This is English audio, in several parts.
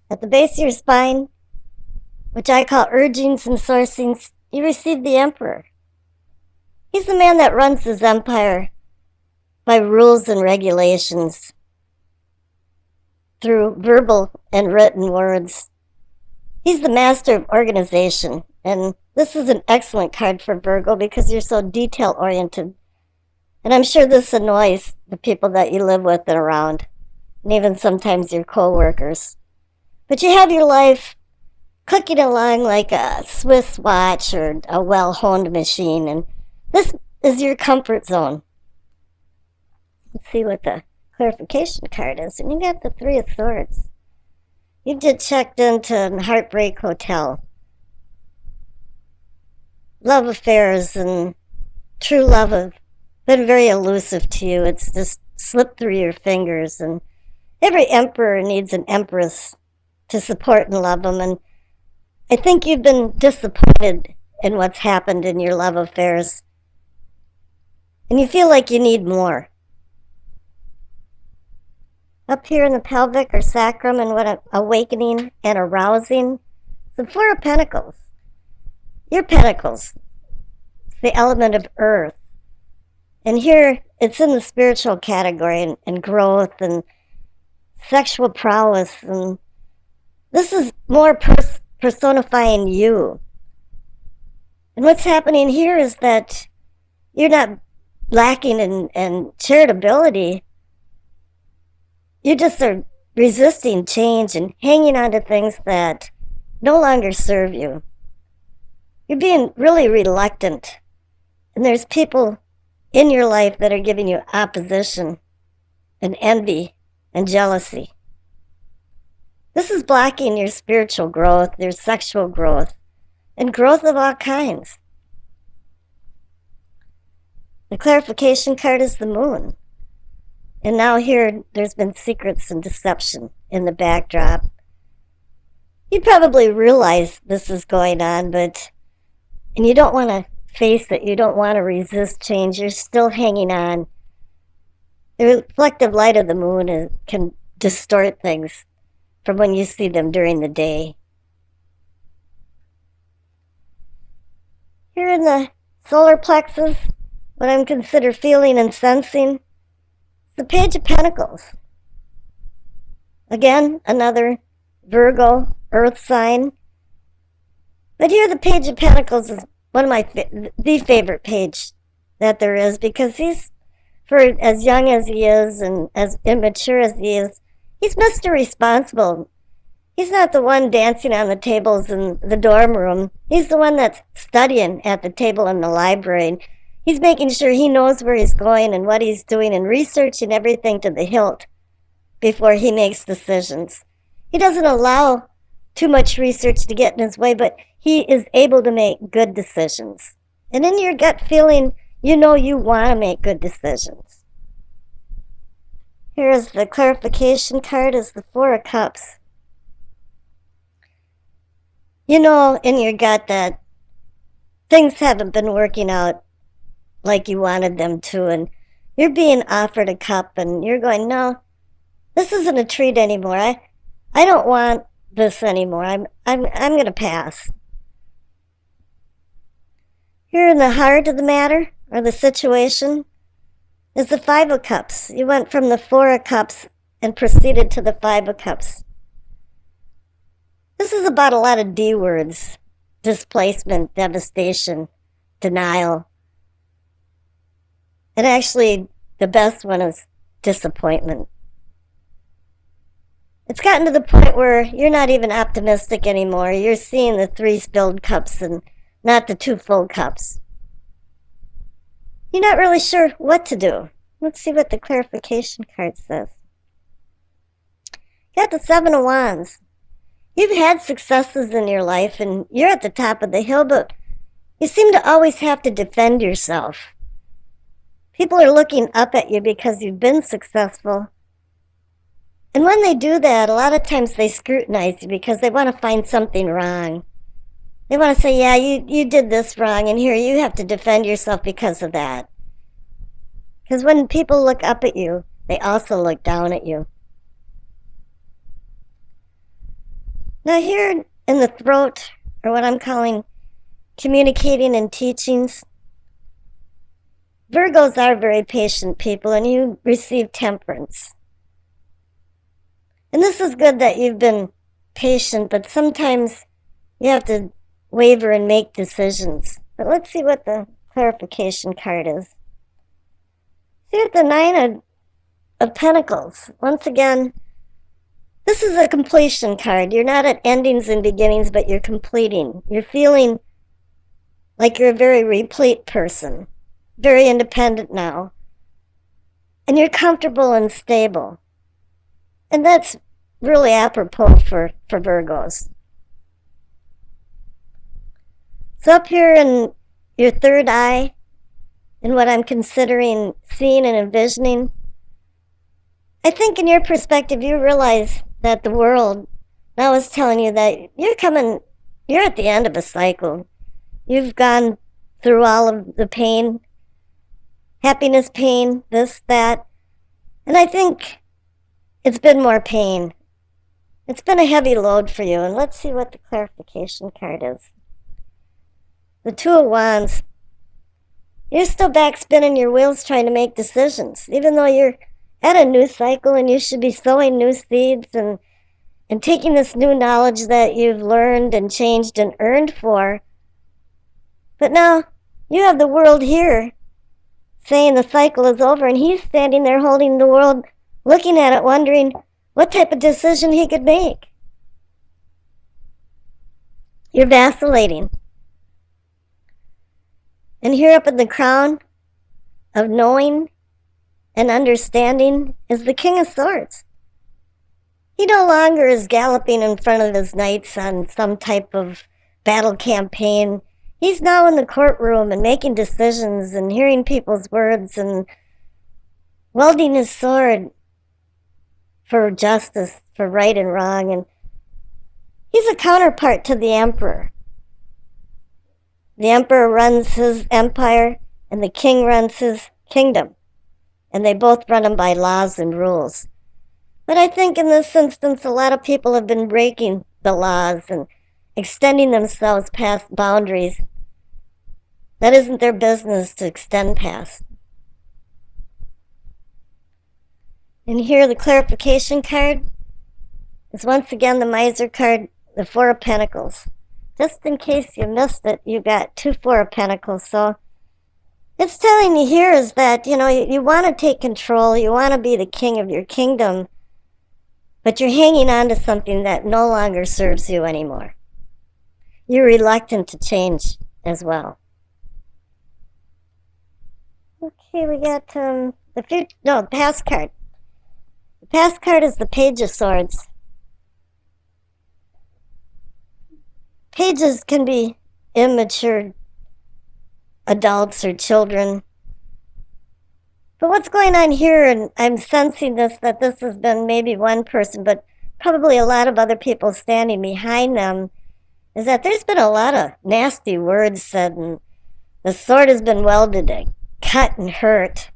At the base of your spine, which I call urgings and sourcings, you receive the Emperor. He's the man that runs his empire by rules and regulations through verbal and written words. He's the master of organization, and this is an excellent card for Virgo because you're so detail oriented. And I'm sure this annoys the people that you live with and around, and even sometimes your co-workers. But you have your life clicking along like a Swiss watch or a well-honed machine, and this is your comfort zone. Let's see what the clarification card is. And you got the Three of Swords. You just checked into Heartbreak Hotel. Love affairs and true love have been very elusive to you. It's just slipped through your fingers. And every emperor needs an empress to support and love them. And I think you've been disappointed in what's happened in your love affairs. And you feel like you need more. Up here in the pelvic or sacrum, and what awakening and arousing, the Four of Pentacles. Your pentacles, it's the element of earth. And here, it's in the spiritual category and growth and sexual prowess. And this is more personifying you. And what's happening here is that you're not lacking in charitability. You just are resisting change and hanging on to things that no longer serve you. You're being really reluctant. And there's people in your life that are giving you opposition and envy and jealousy. This is blocking your spiritual growth, your sexual growth, and growth of all kinds. The clarification card is the Moon. And now here, there's been secrets and deception in the backdrop. You probably realize this is going on, and you don't want to face it. You don't want to resist change. You're still hanging on. The reflective light of the moon can distort things from when you see them during the day. Here in the solar plexus, what I'm considered feeling and sensing, the Page of Pentacles. Again, another Virgo earth sign. But here the Page of Pentacles is one of my the favorite page that there is, because he's, for as young as he is and as immature as he is, he's Mr. Responsible. He's not the one dancing on the tables in the dorm room. He's the one that's studying at the table in the library. He's making sure he knows where he's going and what he's doing and researching everything to the hilt before he makes decisions. He doesn't allow too much research to get in his way, but he is able to make good decisions. And in your gut feeling, you know you want to make good decisions. Here is the clarification card, is the Four of Cups. You know in your gut that things haven't been working out like you wanted them to, and you're being offered a cup and you're going, no, this isn't a treat anymore. I don't want this anymore. I'm going to pass. Here in the heart of the matter, or the situation, is the Five of Cups. You went from the Four of Cups and proceeded to the Five of Cups. This is about a lot of D words: displacement, devastation, denial. And actually, the best one is disappointment. It's gotten to the point where you're not even optimistic anymore. You're seeing the 3 spilled cups and not the 2 full cups. You're not really sure what to do. Let's see what the clarification card says. You got the 7 of Wands. You've had successes in your life and you're at the top of the hill, but you seem to always have to defend yourself. People are looking up at you because you've been successful. And when they do that, a lot of times they scrutinize you because they want to find something wrong. They want to say, yeah, you did this wrong, and here you have to defend yourself because of that. Because when people look up at you, they also look down at you. Now here in the throat, or what I'm calling communicating and teachings, Virgos are very patient people, and you receive temperance. And this is good that you've been patient, but sometimes you have to waver and make decisions. But let's see what the clarification card is. See what the Nine of Pentacles. Once again, this is a completion card. You're not at endings and beginnings, but you're completing. You're feeling like you're a very replete person, very independent now. And you're comfortable and stable. And that's really apropos for Virgos. So up here in your third eye, in what I'm considering seeing and envisioning, I think in your perspective, you realize that the world now is telling you that you're at the end of a cycle. You've gone through all of the pain, happiness, pain, this, that. And I think it's been more pain. It's been a heavy load for you. And let's see what the clarification card is. The Two of Wands. You're still back spinning your wheels trying to make decisions, even though you're at a new cycle and you should be sowing new seeds and taking this new knowledge that you've learned and changed and earned for. But now you have the world here saying the cycle is over, and he's standing there holding the world, looking at it, wondering what type of decision he could make. You're vacillating. And here up in the crown of knowing and understanding is the King of Swords. He no longer is galloping in front of his knights on some type of battle campaign. He's now in the courtroom and making decisions and hearing people's words and wielding his sword for justice, for right and wrong. And he's a counterpart to the Emperor. The Emperor runs his empire and the King runs his kingdom. And they both run them by laws and rules. But I think in this instance, a lot of people have been breaking the laws and extending themselves past boundaries that isn't their business to extend past. And here the clarification card is once again the Miser card, the Four of Pentacles. Just in case you missed it, you got two Four of Pentacles. So it's telling you here is that, you want to take control, you want to be the king of your kingdom, but you're hanging on to something that no longer serves you anymore. You're reluctant to change as well. Okay, we got the past card. The past card is the Page of Swords. Pages can be immature adults or children. But what's going on here, and I'm sensing this, that this has been maybe one person, but probably a lot of other people standing behind them, is that there's been a lot of nasty words said, and the sword has been welded and cut and hurt.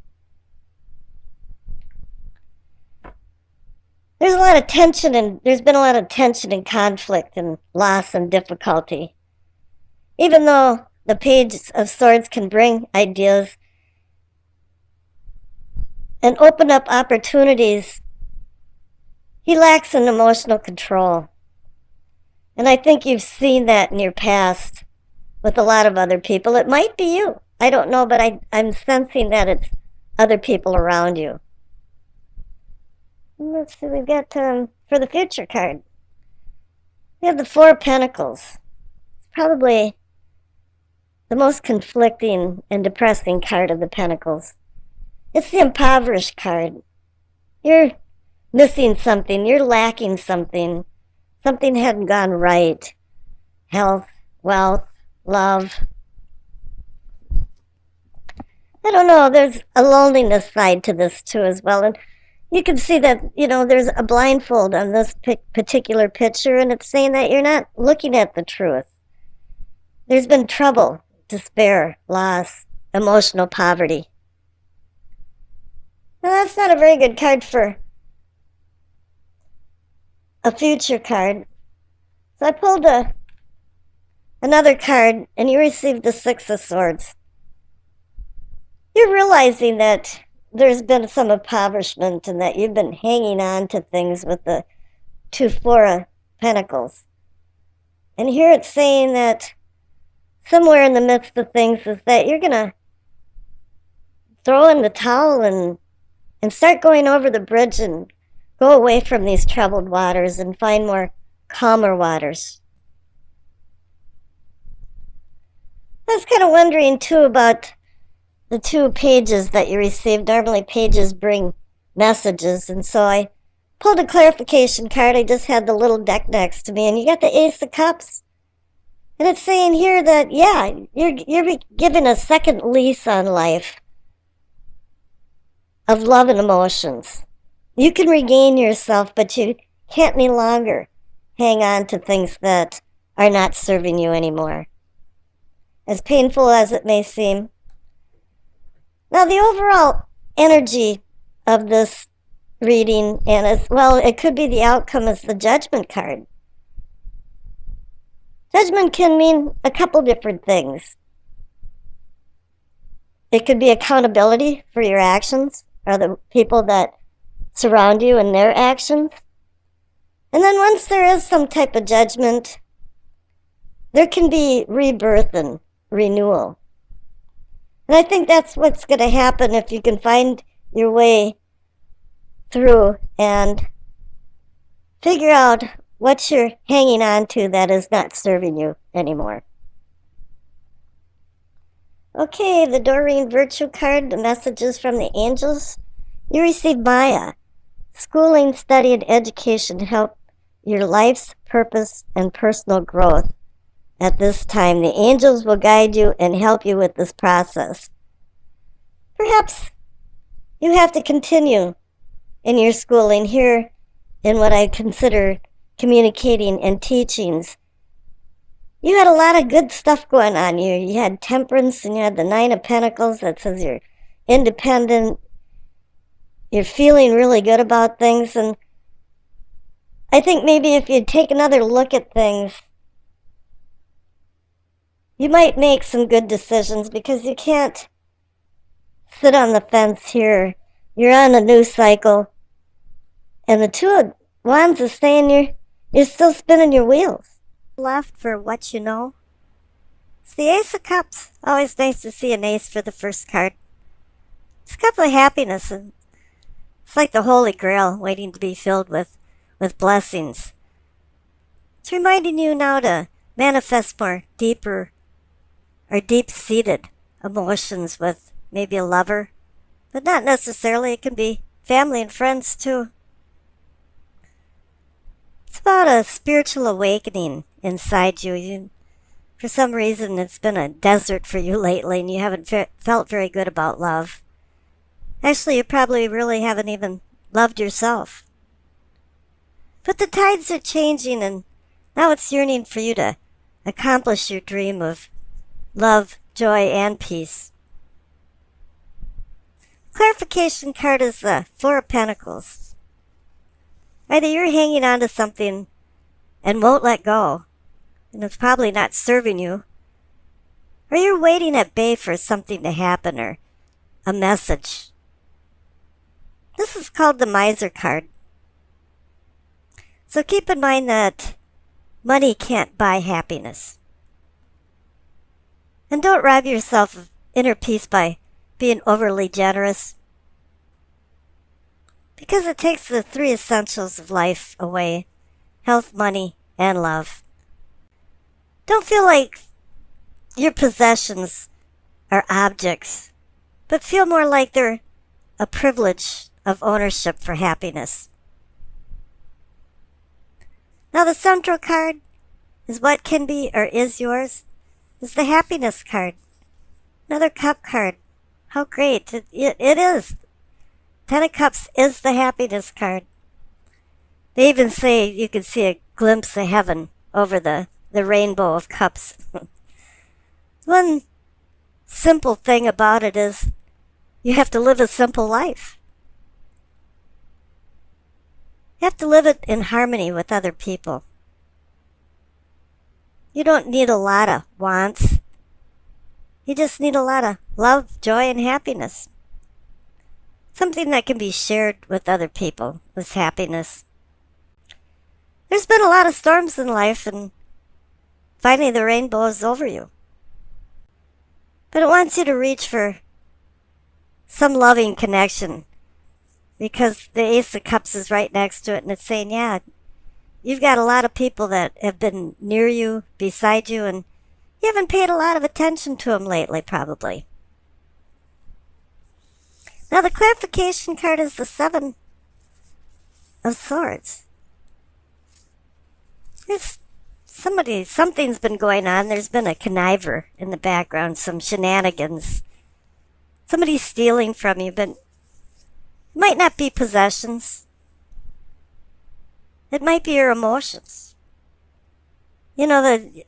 There's been a lot of tension and conflict and loss and difficulty. Even though the Page of Swords can bring ideas and open up opportunities, he lacks in emotional control. And I think you've seen that in your past with a lot of other people. It might be you. I don't know, but I'm sensing that it's other people around you. Let's see, we've got for the future card. We have the Four of Pentacles. It's probably the most conflicting and depressing card of the Pentacles. It's the Impoverished card. You're missing something. You're lacking something. Something hadn't gone right. Health, wealth, love. I don't know. There's a loneliness side to this too as well. And you can see that, there's a blindfold on this particular picture, and it's saying that you're not looking at the truth. There's been trouble, despair, loss, emotional poverty. Now, that's not a very good card for a future card. So I pulled another card, and you received the Six of Swords. You're realizing that there's been some impoverishment and that you've been hanging on to things with the Four of Pentacles. And here it's saying that somewhere in the midst of things is that you're going to throw in the towel and start going over the bridge and go away from these troubled waters and find more calmer waters. I was kind of wondering too about the 2 pages that you received. Normally pages bring messages, and so I pulled a clarification card. I just had the little deck next to me, and you got the Ace of Cups. And it's saying here that, yeah, you're given a second lease on life of love and emotions. You can regain yourself, but you can't any longer hang on to things that are not serving you anymore, as painful as it may seem. Now, the overall energy of this reading, and as well, it could be the outcome, is the Judgment card. Judgment can mean a couple different things. It could be accountability for your actions, or the people that surround you and their actions. And then once there is some type of judgment, there can be rebirth and renewal. And I think that's what's going to happen if you can find your way through and figure out what you're hanging on to that is not serving you anymore. Okay, the Doreen Virtue card, the messages from the angels. You received Maya. Schooling, study, and education help your life's purpose and personal growth. At this time, the angels will guide you and help you with this process. Perhaps you have to continue in your schooling here in what I consider communicating and teachings. You had a lot of good stuff going on. You had temperance, and you had the Nine of Pentacles that says you're independent. You're feeling really good about things. And I think maybe if you take another look at things, you might make some good decisions, because you can't sit on the fence here. You're on a new cycle. And the Two of Wands is saying you're still spinning your wheels. Left for what you know. It's the Ace of Cups. Always nice to see an ace for the first card. It's a cup of happiness, and it's like the Holy Grail waiting to be filled with blessings. It's reminding you now to manifest more deeper or deep-seated emotions with maybe a lover, but not necessarily. It can be family and friends too. It's about a spiritual awakening inside you. For some reason, it's been a desert for you lately, and you haven't felt very good about love. Actually, you probably really haven't even loved yourself. But the tides are changing, and now it's yearning for you to accomplish your dream of love, joy, and peace. Clarification card is the Four of Pentacles. Either you're hanging on to something and won't let go, and it's probably not serving you, or you're waiting at bay for something to happen or a message. This is called the Miser card. So keep in mind that money can't buy happiness. And don't rob yourself of inner peace by being overly generous, because it takes the 3 essentials of life away: health, money, and love. Don't feel like your possessions are objects, but feel more like they're a privilege of ownership for happiness. Now the central card is what can be or is yours, is the Happiness card. Another Cup card. How great. It is. 10 of Cups is the Happiness card. They even say you can see a glimpse of heaven over the rainbow of cups. One simple thing about it is you have to live a simple life. You have to live it in harmony with other people. You don't need a lot of wants. You just need a lot of love, joy, and happiness. Something that can be shared with other people is happiness. There's been a lot of storms in life, and finally the rainbow is over you. But it wants you to reach for some loving connection, because the Ace of Cups is right next to it, and it's saying, yeah, you've got a lot of people that have been near you, beside you, and you haven't paid a lot of attention to them lately, probably. Now, the clarification card is the Seven of Swords. Something's been going on. There's been a conniver in the background, some shenanigans. Somebody's stealing from you, but it might not be possessions. It might be your emotions. You know, the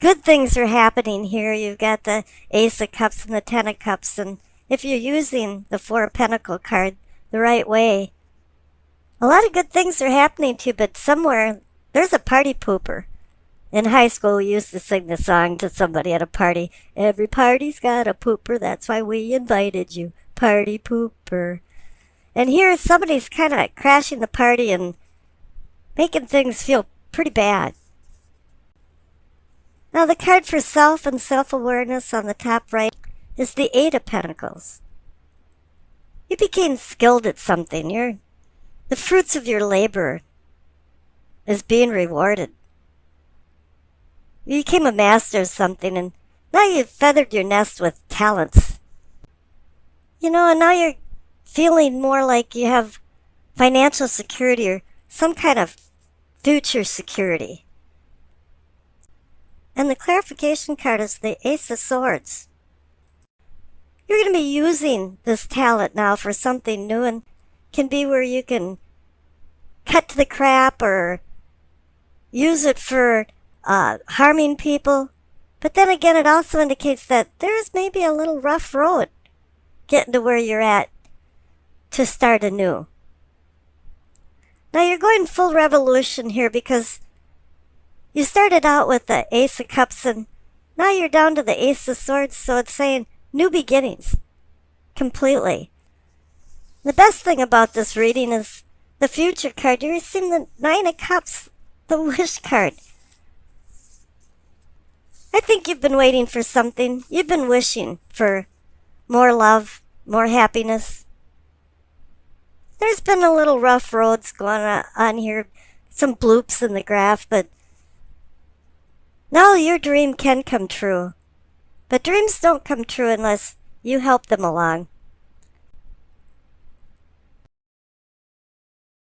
good things are happening here. You've got the Ace of Cups and the Ten of Cups, and if you're using the Four of Pentacles card the right way, a lot of good things are happening to you, but somewhere there's a party pooper. In high school, we used to sing the song to somebody at a party. Every party's got a pooper, that's why we invited you. Party pooper. And here somebody's kind of crashing the party and making things feel pretty bad. Now the card for self and self-awareness on the top right is the Eight of Pentacles. You became skilled at something. The fruits of your labor is being rewarded. You became a master of something, and now you've feathered your nest with talents. You know, and now you're feeling more like you have financial security or some kind of future security. And the clarification card is the Ace of Swords. You're going to be using this talent now for something new, and can be where you can cut to the crap or use it for harming people. But then again, it also indicates that there's maybe a little rough road getting to where you're at to start anew. Now you're going full revolution here, because you started out with the Ace of Cups and now you're down to the Ace of Swords, so it's saying new beginnings completely. The best thing about this reading is the future card. You're receiving the Nine of Cups, the wish card. I think you've been waiting for something. You've been wishing for more love, more happiness. There's been a little rough roads going on here, some bloops in the graph, but now your dream can come true. But dreams don't come true unless you help them along.